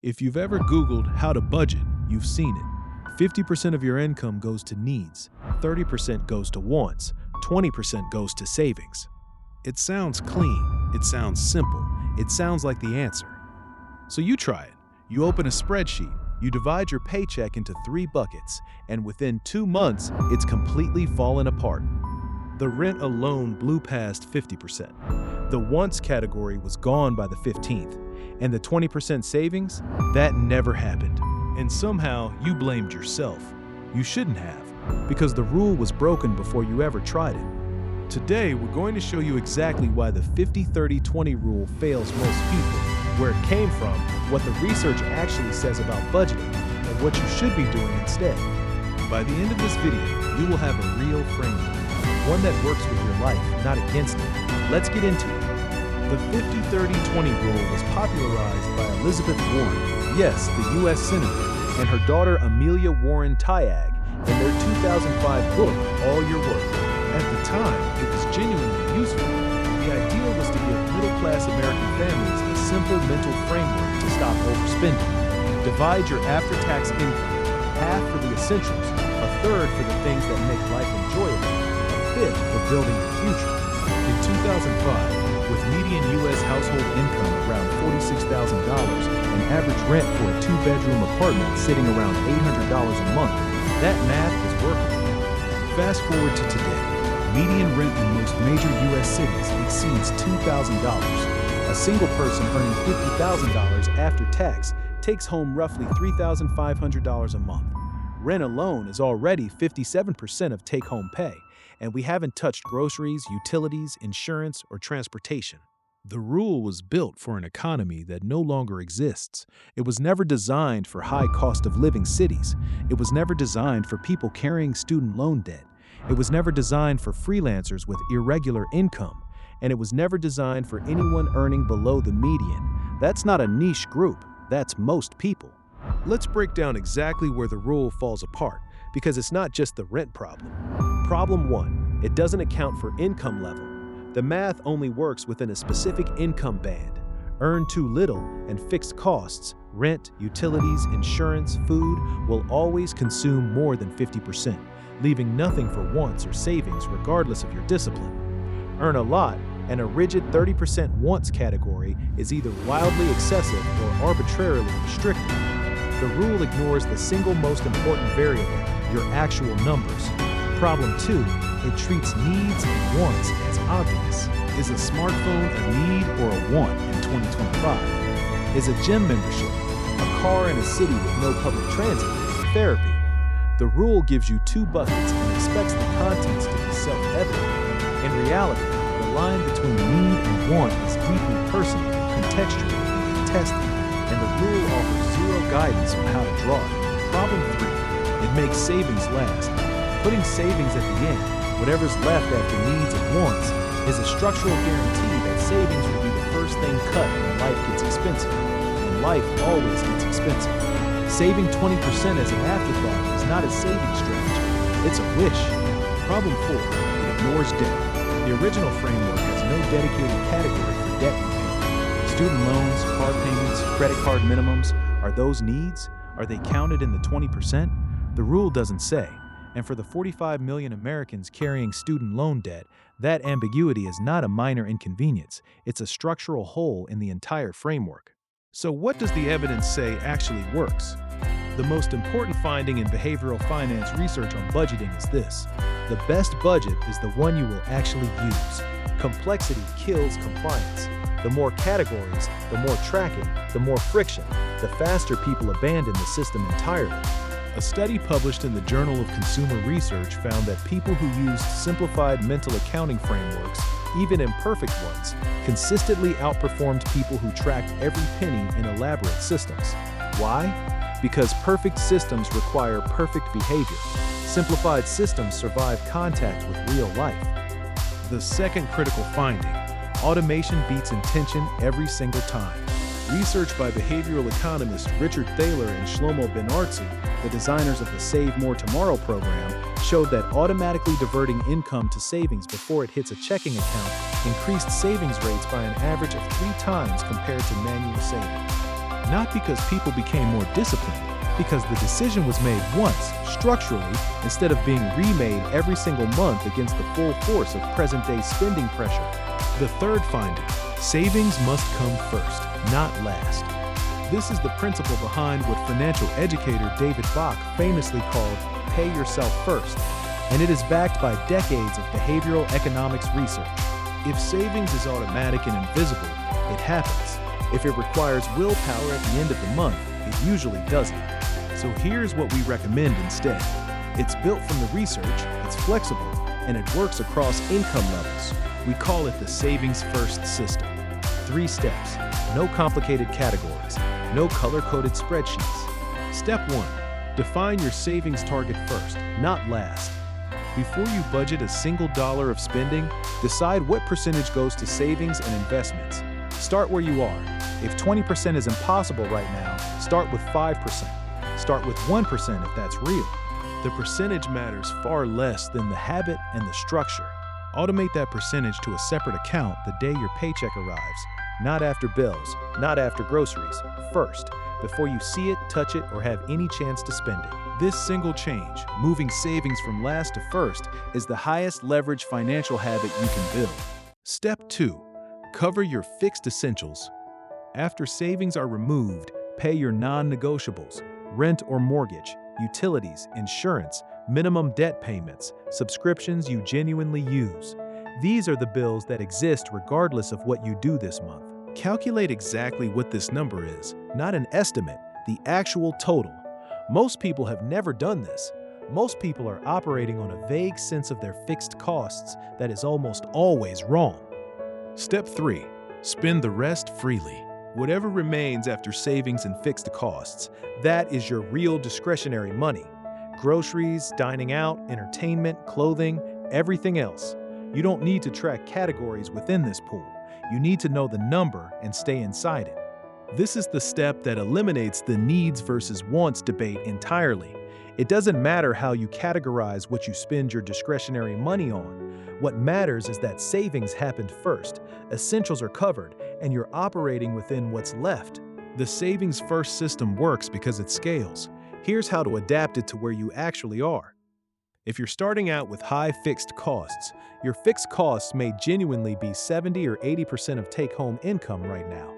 If you've ever Googled how to budget, you've seen it. 50% of your income goes to needs, 30% goes to wants, 20% goes to savings. It sounds clean, it sounds simple, it sounds like the answer. So you try it. You open a spreadsheet, you divide your paycheck into 3 buckets, and within 2 months, it's completely fallen apart. The rent alone blew past 50%. The wants category was gone by the 15th, and the 20% savings, that never happened. And somehow you blamed yourself. You shouldn't have, because the rule was broken before you ever tried it. Today, we're going to show you exactly why the 50-30-20 rule fails most people, where it came from, what the research actually says about budgeting, and what you should be doing instead. By the end of this video, you will have a real framework, one that works with your life, not against it. Let's get into it. The 50-30-20 rule was popularized by Elizabeth Warren, yes, the U.S. Senator, and her daughter Amelia Warren Tyag in their 2005 book, All Your Work. At the time, it was genuinely useful. The idea was to give middle-class American families a simple mental framework to stop overspending. Divide your after-tax income, half for the essentials, a third for the things that make life enjoyable, a fifth for building your future. In 2005, with median U.S. household income around $46,000 and average rent for a 2-bedroom apartment sitting around $800 a month, that math was workable. Fast forward to today. Median rent in most major U.S. cities exceeds $2,000. A single person earning $50,000 after tax takes home roughly $3,500 a month. Rent alone is already 57% of take-home pay, and we haven't touched groceries, utilities, insurance, or transportation. The rule was built for an economy that no longer exists. It was never designed for high cost of living cities. It was never designed for people carrying student loan debt. It was never designed for freelancers with irregular income, and it was never designed for anyone earning below the median. That's not a niche group, that's most people. Let's break down exactly where the rule falls apart, because it's not just the rent problem. Problem 1, it doesn't account for income level. The math only works within a specific income band. Earn too little and fixed costs, rent, utilities, insurance, food, will always consume more than 50%. Leaving nothing for wants or savings regardless of your discipline. Earn a lot, and a rigid 30% wants category is either wildly excessive or arbitrarily restricted. The rule ignores the single most important variable, your actual numbers. Problem 2, it treats needs and wants as obvious. Is a smartphone a need or a want in 2025? Is a gym membership, a car in a city with no public transit, therapy? The rule gives you 2 buckets and expects the contents to be self-evident. In reality, the line between need and want is deeply personal, contextual, and contested, and the rule offers 0 guidance on how to draw it. Problem 3, it makes savings last. Putting savings at the end, whatever's left after needs and wants, is a structural guarantee that savings will be the first thing cut when life gets expensive. And life always gets expensive. Saving 20% as an afterthought is not a saving strategy, it's a wish. Problem 4, it ignores debt. The original framework has no dedicated category for debt repayment. Student loans, car payments, credit card minimums, are those needs? Are they counted in the 20%? The rule doesn't say. And for the 45 million Americans carrying student loan debt, that ambiguity is not a minor inconvenience, it's a structural hole in the entire framework. So what does the evidence say actually works? The most important finding in behavioral finance research on budgeting is this: the best budget is the one you will actually use. Complexity kills compliance. The more categories, the more tracking, the more friction, the faster people abandon the system entirely. A study published in the Journal of Consumer Research found that people who used simplified mental accounting frameworks, even imperfect ones, consistently outperformed people who tracked every penny in elaborate systems. Why? Because perfect systems require perfect behavior. Simplified systems survive contact with real life. The second critical finding: automation beats intention every single time. Research by behavioral economists Richard Thaler and Shlomo Ben-Artzi, the designers of the Save More Tomorrow program, showed that automatically diverting income to savings before it hits a checking account increased savings rates by an average of 3 times compared to manual saving. Not because people became more disciplined, because the decision was made once, structurally, instead of being remade every single month against the full force of present-day spending pressure. The third finding: savings must come first, not last. This is the principle behind what financial educator David Bach famously called "pay yourself first," and it is backed by decades of behavioral economics research. If savings is automatic and invisible, it happens. If it requires willpower at the end of the month, it usually doesn't. So here's what we recommend instead. It's built from the research, it's flexible, and it works across income levels. We call it the Savings First system. 3 steps, no complicated categories, no color-coded spreadsheets. Step 1, define your savings target first, not last. Before you budget a single dollar of spending, decide what percentage goes to savings and investments. Start where you are. If 20% is impossible right now, start with 5%. Start with 1% if that's real. The percentage matters far less than the habit and the structure. Automate that percentage to a separate account the day your paycheck arrives. Not after bills, not after groceries. First, before you see it, touch it, or have any chance to spend it. This single change, moving savings from last to first, is the highest leverage financial habit you can build. Step 2, cover your fixed essentials. After savings are removed, pay your non-negotiables, rent or mortgage, utilities, insurance, minimum debt payments, subscriptions you genuinely use. These are the bills that exist regardless of what you do this month. Calculate exactly what this number is, not an estimate, the actual total. Most people have never done this. Most people are operating on a vague sense of their fixed costs that is almost always wrong. Step 3, spend the rest freely. Whatever remains after savings and fixed costs, that is your real discretionary money. Groceries, dining out, entertainment, clothing, everything else. You don't need to track categories within this pool. You need to know the number and stay inside it. This is the step that eliminates the needs versus wants debate entirely. It doesn't matter how you categorize what you spend your discretionary money on. What matters is that savings happened first, essentials are covered, and you're operating within what's left. The savings first system works because it scales. Here's how to adapt it to where you actually are. If you're starting out with high fixed costs, your fixed costs may genuinely be 70 or 80% of take-home income right now.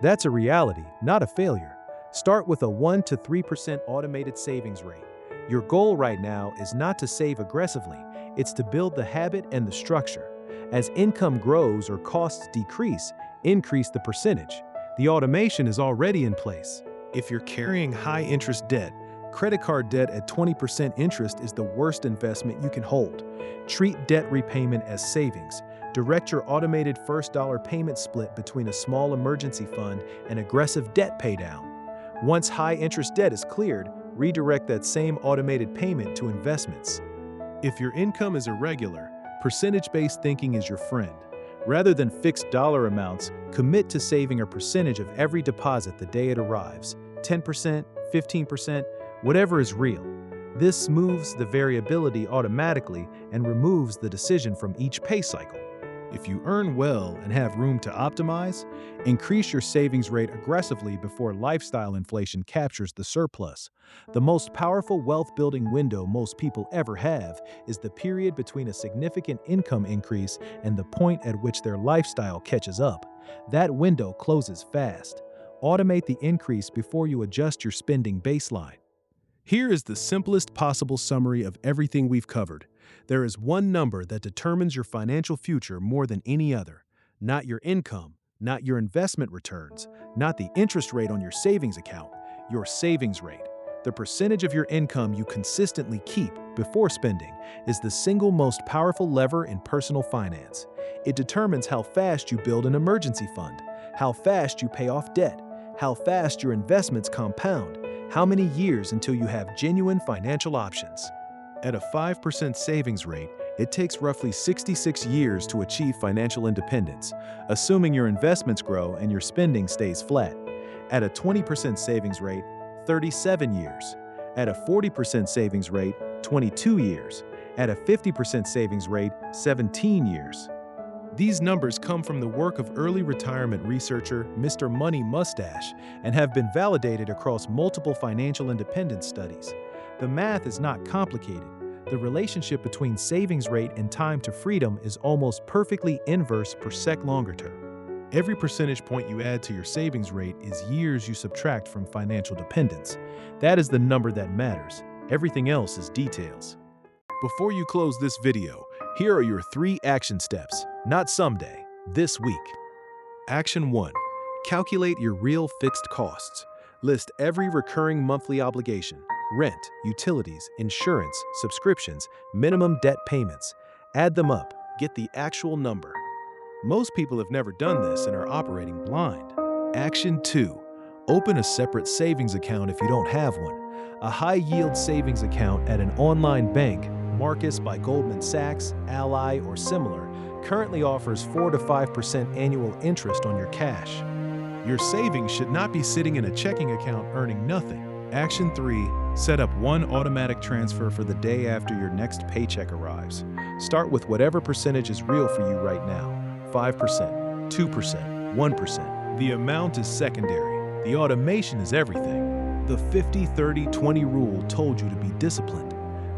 That's a reality, not a failure. Start with a 1 to 3% automated savings rate. Your goal right now is not to save aggressively, it's to build the habit and the structure. As income grows or costs decrease, increase the percentage. The automation is already in place. If you're carrying high-interest debt, credit card debt at 20% interest is the worst investment you can hold. Treat debt repayment as savings. Direct your automated first dollar payment split between a small emergency fund and aggressive debt paydown. Once high-interest debt is cleared, redirect that same automated payment to investments. If your income is irregular, percentage-based thinking is your friend. Rather than fixed dollar amounts, commit to saving a percentage of every deposit the day it arrives. 10%, 15%, whatever is real. This smooths the variability automatically and removes the decision from each pay cycle. If you earn well and have room to optimize, increase your savings rate aggressively before lifestyle inflation captures the surplus. The most powerful wealth-building window most people ever have is the period between a significant income increase and the point at which their lifestyle catches up. That window closes fast. Automate the increase before you adjust your spending baseline. Here is the simplest possible summary of everything we've covered. There is one number that determines your financial future more than any other. Not your income, not your investment returns, not the interest rate on your savings account, your savings rate. The percentage of your income you consistently keep before spending is the single most powerful lever in personal finance. It determines how fast you build an emergency fund, how fast you pay off debt, how fast your investments compound, how many years until you have genuine financial options. At a 5% savings rate, it takes roughly 66 years to achieve financial independence, assuming your investments grow and your spending stays flat. At a 20% savings rate, 37 years. At a 40% savings rate, 22 years. At a 50% savings rate, 17 years. These numbers come from the work of early retirement researcher Mr. Money Mustache and have been validated across multiple financial independence studies. The math is not complicated. The relationship between savings rate and time to freedom is almost perfectly inverse per sec longer term. Every percentage point you add to your savings rate is years you subtract from financial dependence. That is the number that matters. Everything else is details. Before you close this video, here are your 3 action steps, not someday, this week. Action 1. Calculate your real fixed costs. List every recurring monthly obligation, rent, utilities, insurance, subscriptions, minimum debt payments. Add them up, get the actual number. Most people have never done this and are operating blind. Action 2. Open a separate savings account if you don't have one. A high-yield savings account at an online bank, Marcus by Goldman Sachs, Ally, or similar, currently offers 4 to 5% annual interest on your cash. Your savings should not be sitting in a checking account earning nothing. Action 3. Set up one automatic transfer for the day after your next paycheck arrives. Start with whatever percentage is real for you right now. 5%, 2%, 1%. The amount is secondary. The automation is everything. The 50-30-20 rule told you to be disciplined.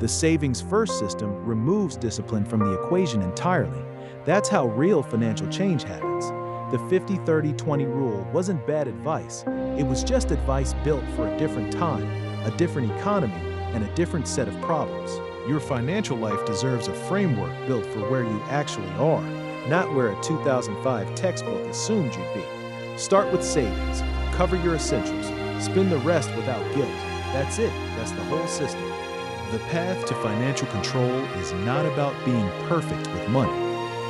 The savings first system removes discipline from the equation entirely. That's how real financial change happens. The 50-30-20 rule wasn't bad advice. It was just advice built for a different time, a different economy, and a different set of problems. Your financial life deserves a framework built for where you actually are, not where a 2005 textbook assumed you'd be. Start with savings, cover your essentials, spend the rest without guilt. That's it, that's the whole system. The path to financial control is not about being perfect with money.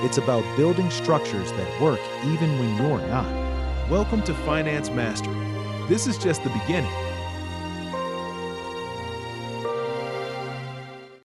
It's about building structures that work even when you're not. Welcome to Finance Mastery. This is just the beginning.